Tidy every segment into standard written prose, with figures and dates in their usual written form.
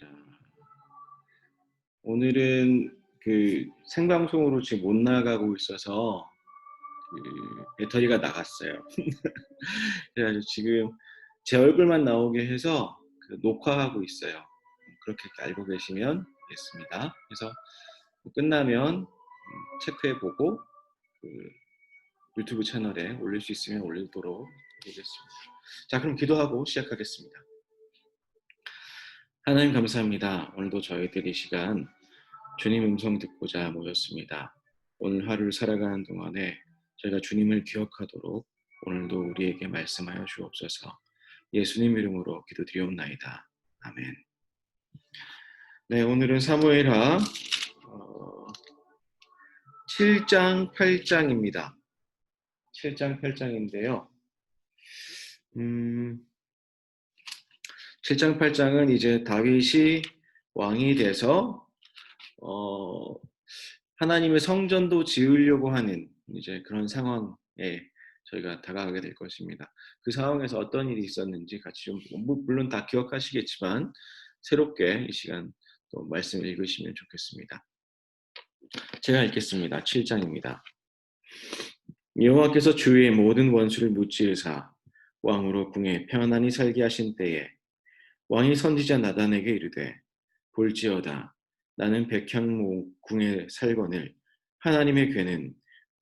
자, 오늘은 생방송으로 지금 못 나가고 있어서 배터리가 나갔어요. 그래가지고 지금 제 얼굴만 나오게 해서 녹화하고 있어요. 그렇게 알고 계시면 됐습니다. 그래서 끝나면 체크해보고 그 유튜브 채널에 올릴 수 있으면 올리도록 하겠습니다. 자, 그럼 기도하고 시작하겠습니다. 하나님 감사합니다. 오늘도 저희들이 시간 주님 음성 듣고자 모였습니다. 오늘 하루를 살아가는 동안에 저희가 주님을 기억하도록 오늘도 우리에게 말씀하여 주옵소서. 예수님 이름으로 기도드리옵나이다. 아멘. 네, 오늘은 사무엘하 7장 8장입니다. 7장 8장인데요. 7장 8장은 이제 다윗이 왕이 돼서 하나님의 성전도 지으려고 하는 이제 그런 상황에 저희가 다가가게 될 것입니다. 그 상황에서 어떤 일이 있었는지 같이 좀 물론 다 기억하시겠지만 새롭게 이 시간 또 말씀을 읽으시면 좋겠습니다. 제가 읽겠습니다. 7장입니다. 여호와께서 주위의 모든 원수를 무찌르사 왕으로 궁에 편안히 살게 하신 때에 왕이 선지자 나단에게 이르되 볼지어다 나는 백향목궁에 살거늘 하나님의 궤는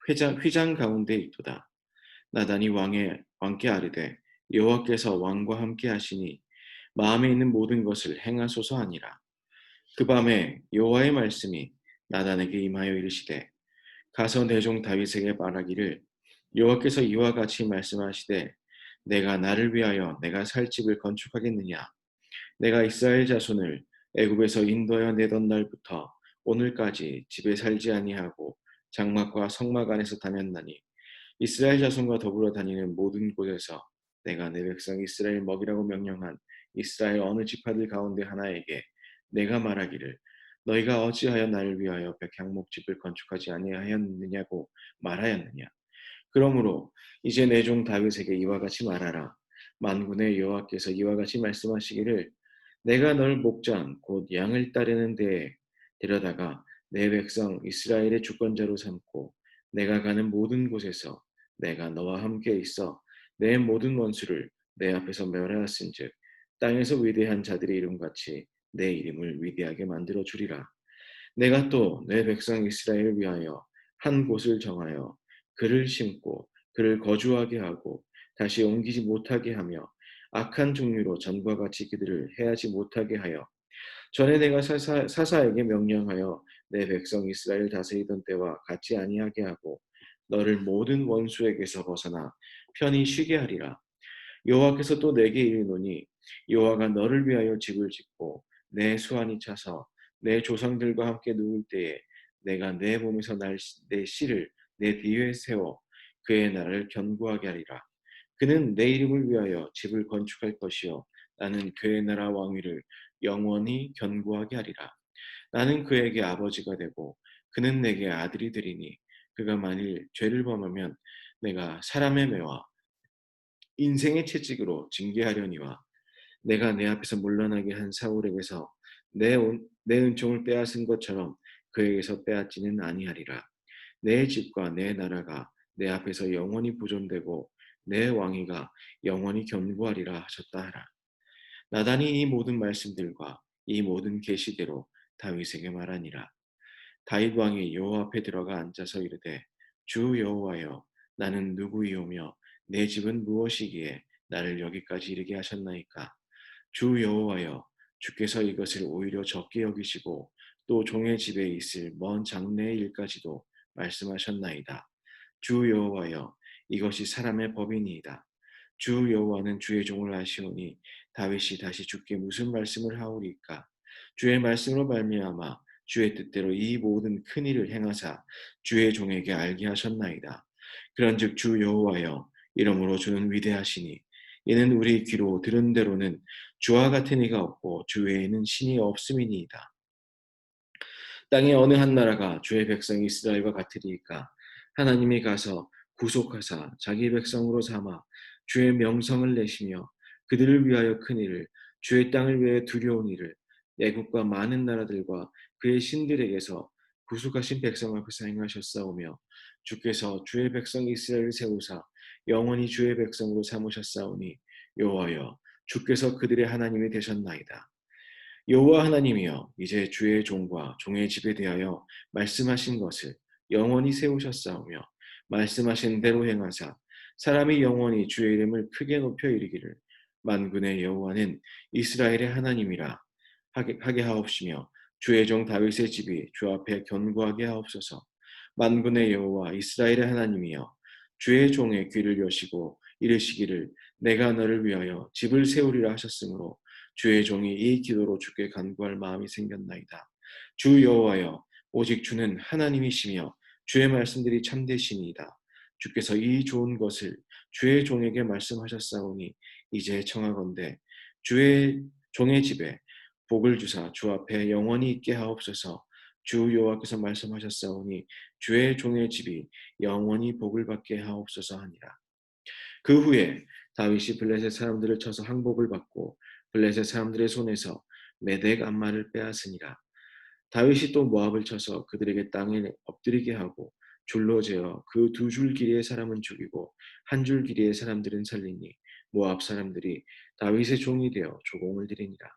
휘장 가운데 있도다. 나단이 왕께 아뢰되 여호와께서 왕과 함께 하시니 마음에 있는 모든 것을 행하소서 하니라. 그 밤에 여호와의 말씀이 나단에게 임하여 이르시되 가서 내 종 다윗에게 말하기를 여호와께서 이와 같이 말씀하시되 내가 나를 위하여 내가 살 집을 건축하겠느냐. 내가 이스라엘 자손을 애굽에서 인도하여 내던 날부터 오늘까지 집에 살지 아니하고 장막과 성막 안에서 다녔나니 이스라엘 자손과 더불어 다니는 모든 곳에서 내가 내 백성 이스라엘 먹이라고 명령한 이스라엘 어느 지파들 가운데 하나에게 내가 말하기를 너희가 어찌하여 나를 위하여 백향목집을 건축하지 아니하였느냐고 말하였느냐. 그러므로 이제 내 종 다윗에게 이와 같이 말하라. 만군의 여호와께서 이와 같이 말씀하시기를 내가 널 목장 곧 양을 따르는 데에 데려다가 내 백성 이스라엘의 주권자로 삼고 내가 가는 모든 곳에서 내가 너와 함께 있어 내 모든 원수를 내 앞에서 멸하였은즉 땅에서 위대한 자들의 이름같이 내 이름을 위대하게 만들어 주리라. 내가 또 내 백성 이스라엘을 위하여 한 곳을 정하여 그를 심고 그를 거주하게 하고 다시 옮기지 못하게 하며 악한 종류로 전과 같이 그들을 해하지 못하게 하여 전에 내가 사사에게 명령하여 내 백성 이스라엘 다스리던 때와 같지 아니하게 하고 너를 모든 원수에게서 벗어나 편히 쉬게 하리라. 여호와께서 또 내게 이르노니 여호와가 너를 위하여 집을 짓고 내 수완이 차서 내 조상들과 함께 누울 때에 내가 내 몸에서 내 씨를 내 뒤에 세워 그의 나라를 견고하게 하리라. 그는 내 이름을 위하여 집을 건축할 것이요 나는 그의 나라 왕위를 영원히 견고하게 하리라. 나는 그에게 아버지가 되고 그는 내게 아들이 되리니 그가 만일 죄를 범하면 내가 사람의 매와 인생의 채찍으로 징계하려니와 내가 내 앞에서 물러나게 한 사울에게서 내 은총을 빼앗은 것처럼 그에게서 빼앗지는 아니하리라. 내 집과 내 나라가 내 앞에서 영원히 보존되고 내 왕위가 영원히 견고하리라 하셨다 하라. 나단이 이 모든 말씀들과 이 모든 계시대로 다윗에게 말하니라. 다윗 왕이 여호와 앞에 들어가 앉아서 이르되 주 여호와여 나는 누구이오며 내 집은 무엇이기에 나를 여기까지 이르게 하셨나이까. 주 여호와여 주께서 이것을 오히려 적게 여기시고 또 종의 집에 있을 먼 장래의 일까지도 말씀하셨나이다. 주 여호와여 이것이 사람의 법이니이다. 주 여호와는 주의 종을 아시오니 다윗이 다시 주께 무슨 말씀을 하오리까. 주의 말씀으로 말미암아 주의 뜻대로 이 모든 큰 일을 행하사 주의 종에게 알게 하셨나이다. 그런즉 주 여호와여 이러므로 주는 위대하시니 이는 우리 귀로 들은 대로는 주와 같은 이가 없고 주 외에는 신이 없음이니이다. 땅의 어느 한 나라가 주의 백성 이스라엘과 같으리이까. 하나님이 가서 구속하사 자기 백성으로 삼아 주의 명성을 내시며 그들을 위하여 큰 일을 주의 땅을 위해 두려운 일을 애국과 많은 나라들과 그의 신들에게서 구속하신 백성을 회상하셨사오며 주께서 주의 백성 이스라엘을 세우사 영원히 주의 백성으로 삼으셨사오니 여호와여 주께서 그들의 하나님이 되셨나이다. 여호와 하나님이여 이제 주의 종과 종의 집에 대하여 말씀하신 것을 영원히 세우셨사오며 말씀하신 대로 행하사 사람이 영원히 주의 이름을 크게 높여 이르기를 만군의 여호와는 이스라엘의 하나님이라 하게 하옵시며 주의 종 다윗의 집이 주 앞에 견고하게 하옵소서. 만군의 여호와 이스라엘의 하나님이여 주의 종의 귀를 여시고 이르시기를 내가 너를 위하여 집을 세우리라 하셨으므로 주의 종이 이 기도로 주께 간구할 마음이 생겼나이다. 주 여호와여 오직 주는 하나님이시며 주의 말씀들이 참되시니이다. 주께서 이 좋은 것을 주의 종에게 말씀하셨사오니 이제 청하건대 주의 종의 집에 복을 주사 주 앞에 영원히 있게 하옵소서. 주 여호와께서 말씀하셨사오니 주의 종의 집이 영원히 복을 받게 하옵소서 하니라. 그 후에 다윗이 블레셋 사람들을 쳐서 항복을 받고 블레셋 사람들의 손에서 메덱 암마를 빼앗으니라. 다윗이 또 모압을 쳐서 그들에게 땅에 엎드리게 하고 줄로 재어 그 두 줄 길이의 사람은 죽이고 한 줄 길이의 사람들은 살리니 모압 사람들이 다윗의 종이 되어 조공을 드리니라.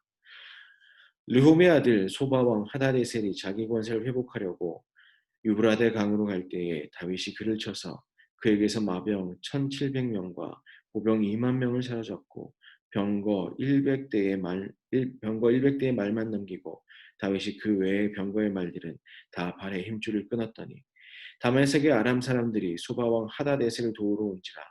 르홈의 아들 소바왕 하다데셀이 자기 권세를 회복하려고 유브라데 강으로 갈 때에 다윗이 그를 쳐서 그에게서 마병 1,700명과 보병 2만 명을 사로잡고 병거 100대의 말만 남기고 다윗이 그 외의 병거의 말들은 다 발에 힘줄을 끊었더니 다메섹의 아람 사람들이 소바왕 하다데셀을 도우러 온지라.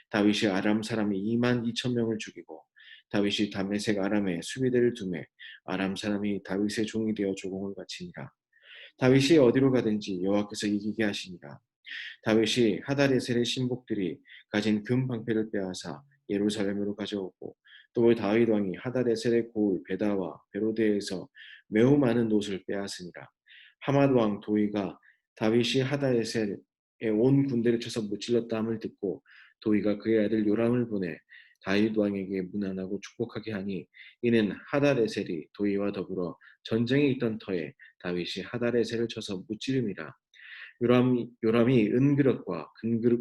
다윗이 아람 사람이 2만 2천 명을 죽이고 다윗이 다메섹 아람에 수비대를 두매 아람 사람이 다윗의 종이 되어 조공을 바치니라. 다윗이 어디로 가든지 여호와께서 이기게 하시니라. 다윗이 하다레셀의 신복들이 가진 금 방패를 빼앗아 예루살렘으로 가져오고 또 다윗 왕이 하다레셀의 고을 베다와 베로데에서 매우 많은 옷을 빼앗으니라. 하맛 왕 도이가 다윗이 하다레셀에 온 군대를 쳐서 무찔렀다 함을 듣고 도이가 그의 아들 요람을 보내 다윗 왕에게 문안하고 축복하게 하니 이는 하다레셀이 도이와 더불어 전쟁에 있던 터에 다윗이 하다레셀을 쳐서 무찌름이라. 요람이 은그릇과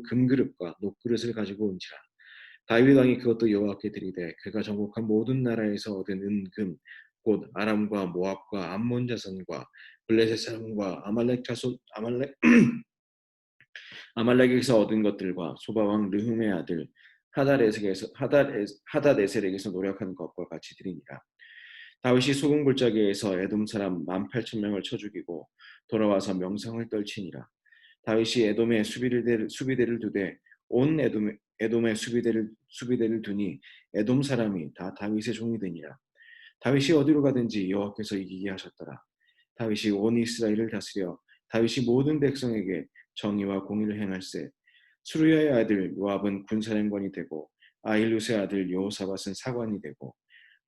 금그릇과 녹그릇을 가지고 온지라. 다윗 왕이 그것도 여호와께 드리되 그가 정복한 모든 나라에서 얻은 은금 곧 아람과 모압과 암몬 자손과 블레셋 사람과 아말렉에서 얻은 것들과 소바왕 르흠의 아들 하다레셀에게서 노력한 것과 같이 드리니라. 다윗이 소금 골짜기에서 에돔 사람 18,000명을 쳐 죽이고 돌아와서 명성을 떨치니라. 다윗이 에돔에 수비대를 두되 온 에돔에 수비대를 두니 에돔 사람이 다 다윗의 종이 되니라. 다윗이 어디로 가든지 여호와께서 이기게 하셨더라. 다윗이 온 이스라엘을 다스려 다윗이 모든 백성에게 정의와 공의를 행할세. 수르야의 아들 요압은 군사령관이 되고 아힐루스의 아들 여호사밧은 사관이 되고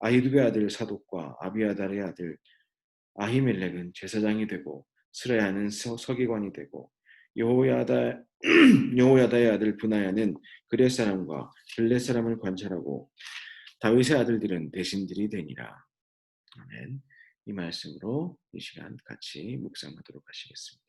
아히두의 아들 사독과 아비아달의 아들 아히멜렉은 제사장이 되고 스라야는 서기관이 되고 여호야다 여호야다의 아들 분하야는 그렛 사람과 블렛 사람을 관찰하고 다윗의 아들들은 대신들이 되니라. 아멘. 이 말씀으로 이 시간 같이 묵상하도록 하시겠습니다.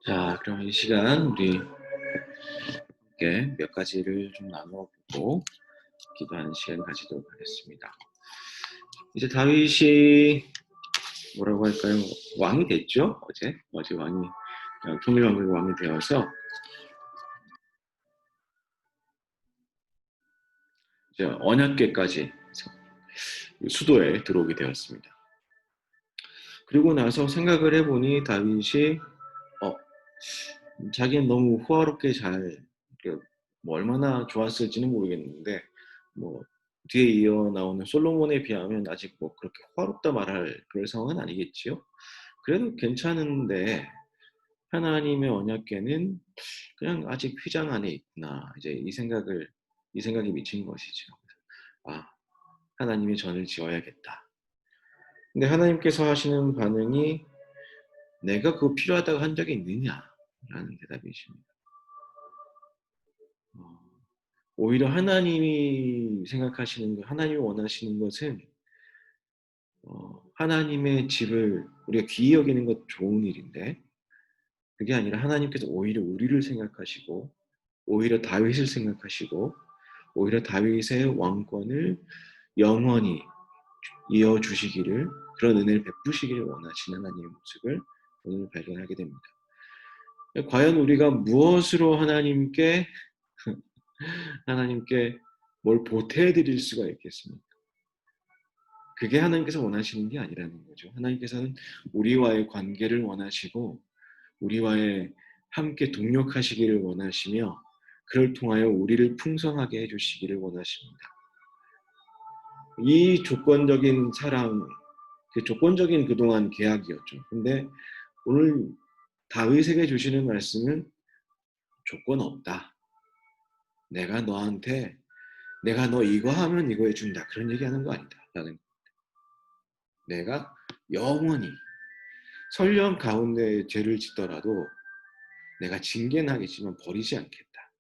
자, 그럼 이 시간 우리 함께 몇 가지를 좀 나눠보고 기도하는 시간 가지도록 하겠습니다. 이제 다윗이 뭐라고 할까요? 왕이 됐죠? 어제 왕이 통일왕국의 왕이 되어서 이제 언약궤까지 수도에 들어오게 되었습니다. 그리고 나서 생각을 해보니 다윗이 자기는 너무 호화롭게 뭐 얼마나 좋았을지는 모르겠는데 뭐 뒤에 이어 나오는 솔로몬에 비하면 아직 뭐 그렇게 호화롭다 말할 그런 상황은 아니겠지요. 그래도 괜찮은데 하나님의 언약궤는 그냥 아직 휘장 안에 있구나. 이제 이 생각이 미친 것이죠. 아, 하나님이 전을 지어야겠다. 근데 하나님께서 하시는 반응이 내가 그거 필요하다고 한 적이 있느냐라는 대답이십니다. 오히려 하나님이 생각하시는 것, 하나님이 원하시는 것은 하나님의 집을 우리가 귀히 여기는 것 좋은 일인데 그게 아니라 하나님께서 오히려 우리를 생각하시고 오히려 다윗을 생각하시고 오히려 다윗의 왕권을 영원히 이어주시기를 그런 은혜를 베푸시기를 원하시는 하나님의 모습을 오늘 발견하게 됩니다. 과연 우리가 무엇으로 하나님께 뭘 보태드릴 수가 있겠습니까? 그게 하나님께서 원하시는 게 아니라는 거죠. 하나님께서는 우리와의 관계를 원하시고 우리와의 함께 동력하시기를 원하시며 그를 통하여 우리를 풍성하게 해주시기를 원하십니다. 이 조건적인 사랑, 그 조건적인 그동안 계약이었죠. 근데 오늘 다윗에게 주시는 말씀은 조건 없다. 내가 너 이거 하면 이거 해준다. 그런 얘기하는 거 아니다. 라는 내가 영원히 설령 가운데 죄를 짓더라도 내가 징계는 하겠지만 버리지 않겠다.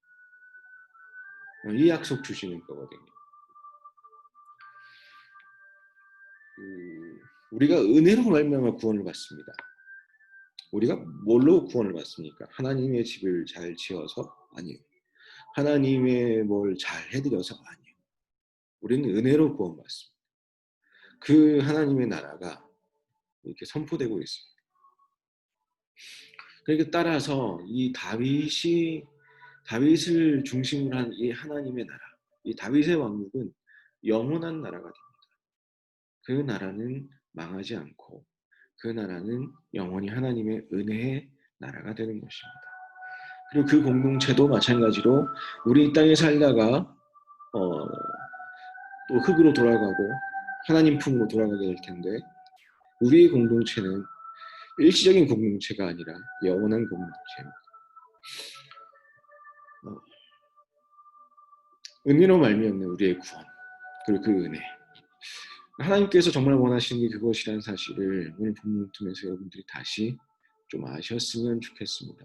이 약속 주시는 거거든요. 우리가 은혜로 말미암아 구원을 받습니다. 우리가 뭘로 구원을 받습니까? 하나님의 집을 잘 지어서? 아니요. 하나님의 뭘 잘 해드려서? 아니요. 우리는 은혜로 구원받습니다. 그 하나님의 나라가 이렇게 선포되고 있습니다. 그러니까 따라서 이 다윗을 중심으로 한 이 하나님의 나라, 이 다윗의 왕국은 영원한 나라가 됩니다. 그 나라는 망하지 않고 그 나라는 영원히 하나님의 은혜의 나라가 되는 것입니다. 그리고 그 공동체도 마찬가지로 우리 이 땅에 살다가 또 흙으로 돌아가고 하나님 품으로 돌아가게 될 텐데 우리의 공동체는 일시적인 공동체가 아니라 영원한 공동체입니다. 은혜로 말미암는 우리의 구원 그리고 그 은혜 하나님께서 정말 원하시는 게 그것이라는 사실을 오늘 본문을 통해서 여러분들이 다시 좀 아셨으면 좋겠습니다.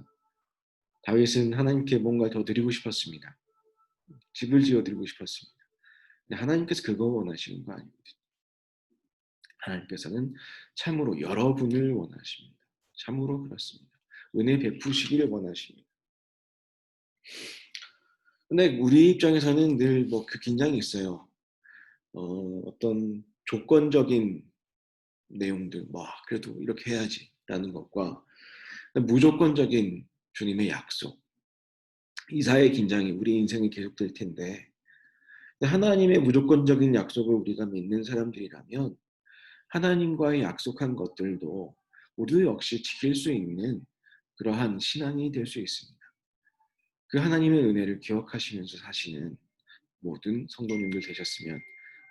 다윗은 하나님께 뭔가 더 드리고 싶었습니다. 집을 지어드리고 싶었습니다. 근데 하나님께서 그거 원하시는 거 아닙니다. 하나님께서는 참으로 여러분을 원하십니다. 참으로 그렇습니다. 은혜 베푸시기를 원하십니다. 근데 우리 입장에서는 늘 뭐 그 긴장이 있어요. 어떤 조건적인 내용들, 그래도 이렇게 해야지라는 것과 무조건적인 주님의 약속, 이사의 긴장이 우리 인생에 계속될 텐데 하나님의 무조건적인 약속을 우리가 믿는 사람들이라면 하나님과의 약속한 것들도 우리 역시 지킬 수 있는 그러한 신앙이 될 수 있습니다. 그 하나님의 은혜를 기억하시면서 사시는 모든 성도님들 되셨으면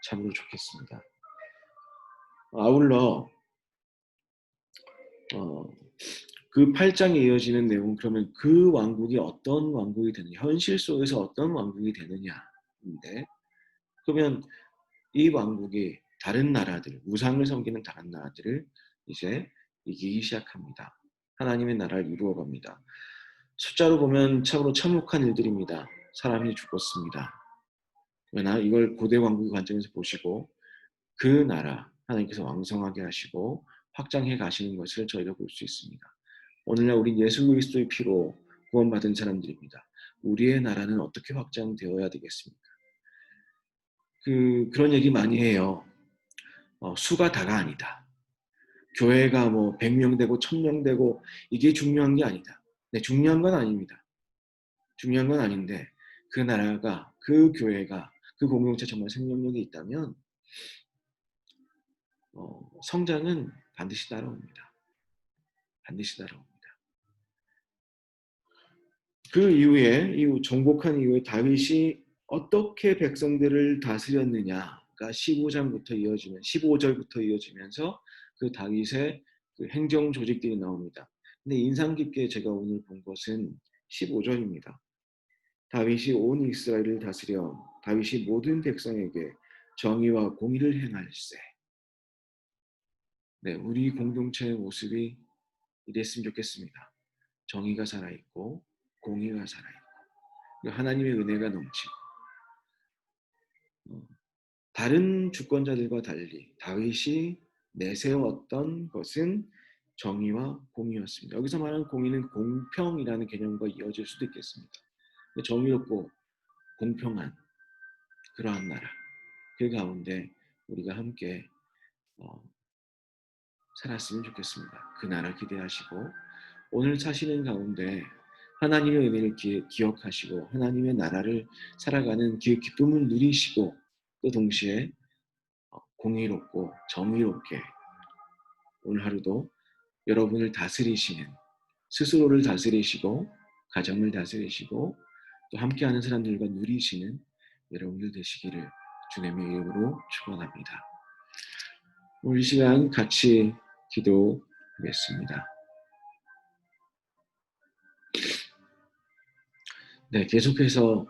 참으로 좋겠습니다. 아울러 그 8장에 이어지는 내용 그러면 그 왕국이 어떤 왕국이 되느냐 현실 속에서 어떤 왕국이 되느냐인데 그러면 이 왕국이 다른 나라들 우상을 섬기는 다른 나라들을 이제 이기기 시작합니다. 하나님의 나라를 이루어갑니다. 숫자로 보면 참으로 참혹한 일들입니다. 사람이 죽었습니다. 그러나 이걸 고대 왕국의 관점에서 보시고 그 나라 하나님께서 왕성하게 하시고 확장해 가시는 것을 저희가 볼 수 있습니다. 오늘날 우리 예수 그리스도의 피로 구원받은 사람들입니다. 우리의 나라는 어떻게 확장되어야 되겠습니까? 그런 얘기 많이 해요. 수가 다가 아니다. 교회가 뭐 100명 되고 1000명 되고 이게 중요한 게 아니다. 네, 중요한 건 아닙니다. 중요한 건 아닌데 그 나라가 그 교회가 그 공동체 정말 생명력이 있다면 성장은 반드시 따라옵니다. 반드시 따라옵니다. 그 이후 정복한 이후에 다윗이 어떻게 백성들을 다스렸느냐가 15장부터 이어지면 15절부터 이어지면서 그 다윗의 그 행정 조직들이 나옵니다. 근데 인상 깊게 제가 오늘 본 것은 15절입니다. 다윗이 온 이스라엘을 다스려 다윗이 모든 백성에게 정의와 공의를 행할세. 네, 우리 공동체의 모습이 이랬으면 좋겠습니다. 정의가 살아있고 공의가 살아있고 하나님의 은혜가 넘치고 다른 주권자들과 달리 다윗이 내세웠던 것은 정의와 공의였습니다. 여기서 말하는 공의는 공평이라는 개념과 이어질 수도 있겠습니다. 정의롭고 공평한 그러한 나라 그 가운데 우리가 함께 살았으면 좋겠습니다. 그 나라 기대하시고 오늘 사시는 가운데 하나님의 은혜를 기억하시고 하나님의 나라를 살아가는 기쁨을 누리시고 또 동시에 공의롭고 정의롭게 오늘 하루도 여러분을 다스리시는 스스로를 다스리시고 가정을 다스리시고 또 함께하는 사람들과 누리시는 여러분들 되시기를 주님의 이름으로 축원합니다. 오늘 이 시간 같이 기도하겠습니다. 네, 계속해서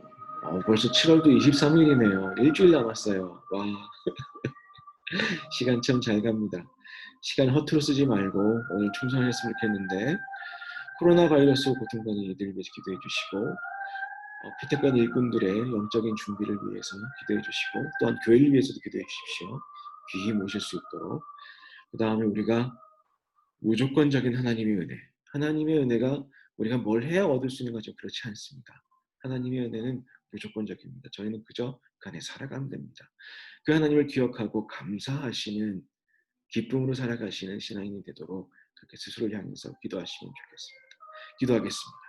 벌써 7월도 23일이네요. 일주일 남았어요. 와, 시간 참 잘 갑니다. 시간 허투루 쓰지 말고 오늘 충성했으면 좋겠는데 코로나 바이러스 고통받는 이들 위해서 기도해 주시고 피택관 일꾼들의 영적인 준비를 위해서 기도해 주시고 또한 교회를 위해서도 기도해 주십시오. 귀히 모실 수 있도록, 그 다음에 우리가 무조건적인 하나님의 은혜가 우리가 뭘 해야 얻을 수 있는 거죠? 그렇지 않습니다. 하나님의 은혜는 무조건적입니다. 저희는 그저 그 안에 살아가면 됩니다. 그 하나님을 기억하고 감사하시는, 기쁨으로 살아가시는 신앙인이 되도록 그렇게 스스로를 향해서 기도하시면 좋겠습니다. 기도하겠습니다.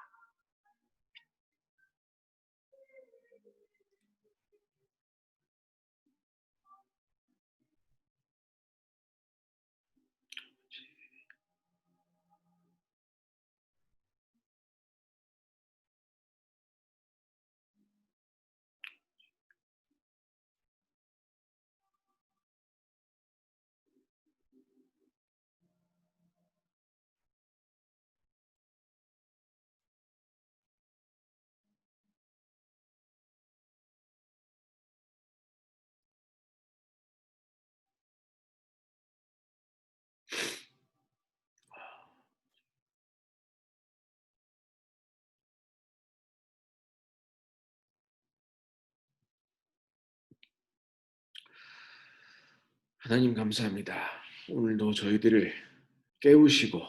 하나님 감사합니다. 오늘도 저희들을 깨우시고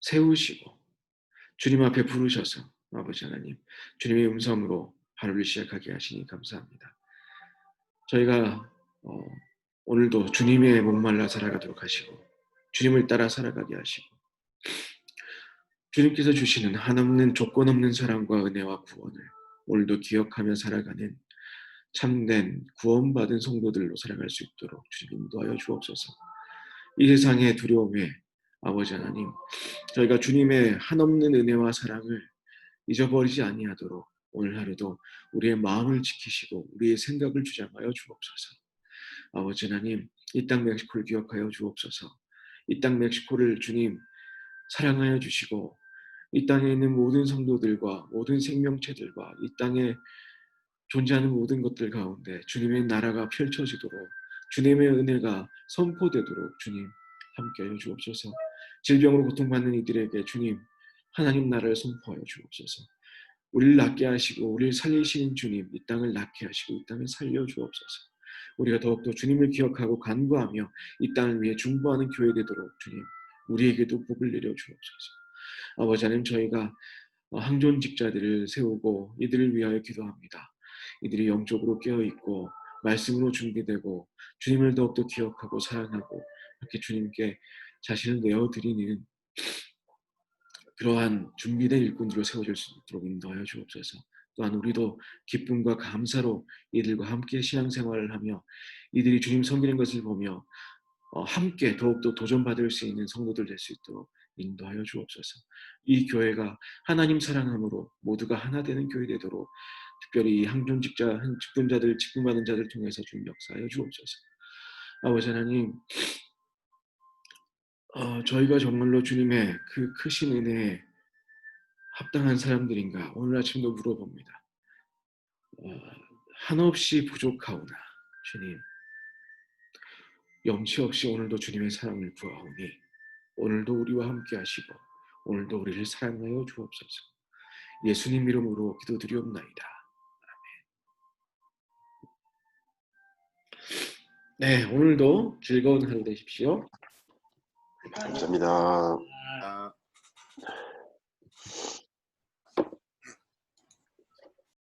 세우시고 주님 앞에 부르셔서 아버지 하나님, 주님의 음성으로 하루를 시작하게 하시니 감사합니다. 저희가 오늘도 주님의 목말라 살아가도록 하시고 주님을 따라 살아가게 하시고 주님께서 주시는 한없는 조건 없는 사랑과 은혜와 구원을 오늘도 기억하며 살아가는 참된 구원받은 성도들로 살아갈 수 있도록 주님 인도하여 주옵소서. 이 세상의 두려움에 아버지 하나님, 저희가 주님의 한없는 은혜와 사랑을 잊어버리지 아니하도록 오늘 하루도 우리의 마음을 지키시고 우리의 생각을 주장하여 주옵소서. 아버지 하나님, 이 땅 멕시코를 기억하여 주옵소서. 이 땅 멕시코를 주님 사랑하여 주시고 이 땅에 있는 모든 성도들과 모든 생명체들과 이 땅에 존재하는 모든 것들 가운데 주님의 나라가 펼쳐지도록, 주님의 은혜가 선포되도록 주님 함께하여 주옵소서. 질병으로 고통받는 이들에게 주님 하나님 나라를 선포하여 주옵소서. 우리를 낫게 하시고 우리를 살리시는 주님, 이 땅을 낫게 하시고 이 땅을 살려 주옵소서. 우리가 더욱더 주님을 기억하고 간구하며 이 땅을 위해 중보하는 교회 되도록 주님 우리에게도 복을 내려 주옵소서. 아버지 하나님, 저희가 항존직자들을 세우고 이들을 위하여 기도합니다. 이들이 영적으로 깨어있고 말씀으로 준비되고 주님을 더욱더 기억하고 사랑하고 이렇게 주님께 자신을 내어드리는 그러한 준비된 일꾼들로 세워질 수 있도록 인도하여 주옵소서. 또한 우리도 기쁨과 감사로 이들과 함께 신앙생활을 하며 이들이 주님 섬기는 것을 보며 함께 더욱더 도전받을 수 있는 성도들 될 수 있도록 인도하여 주옵소서. 이 교회가 하나님 사랑함으로 모두가 하나 되는 교회 되도록 특별히 직분자들, 직분받은 자들 통해서 주님 역사하여 주옵소서. 아버지 하나님, 저희가 정말로 주님의 그 크신 은혜에 합당한 사람들인가 오늘 아침도 물어봅니다. 한없이 부족하오나 주님, 염치 없이 오늘도 주님의 사랑을 구하오니 오늘도 우리와 함께 하시고 오늘도 우리를 사랑하여 주옵소서. 예수님 이름으로 기도드리옵나이다. 네, 오늘도 즐거운 하루 되십시오. 감사합니다.